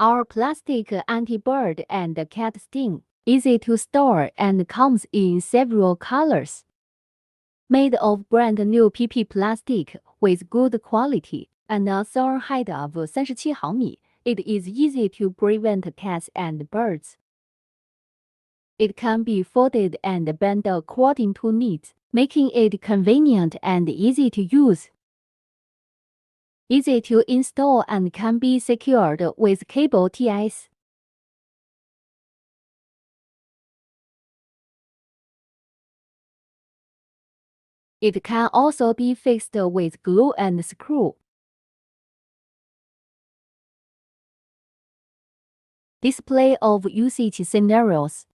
Our plastic anti-bird and cat sting, easy to store and comes in several colors. Made of brand new PP plastic with good quality and a thorn height of 37毫米, it is easy to prevent cats and birds. It can be folded and bent according to needs, making it convenient and easy to use. Easy to install and can be secured with cable ties. It can also be fixed with glue and screw. Display of usage scenarios.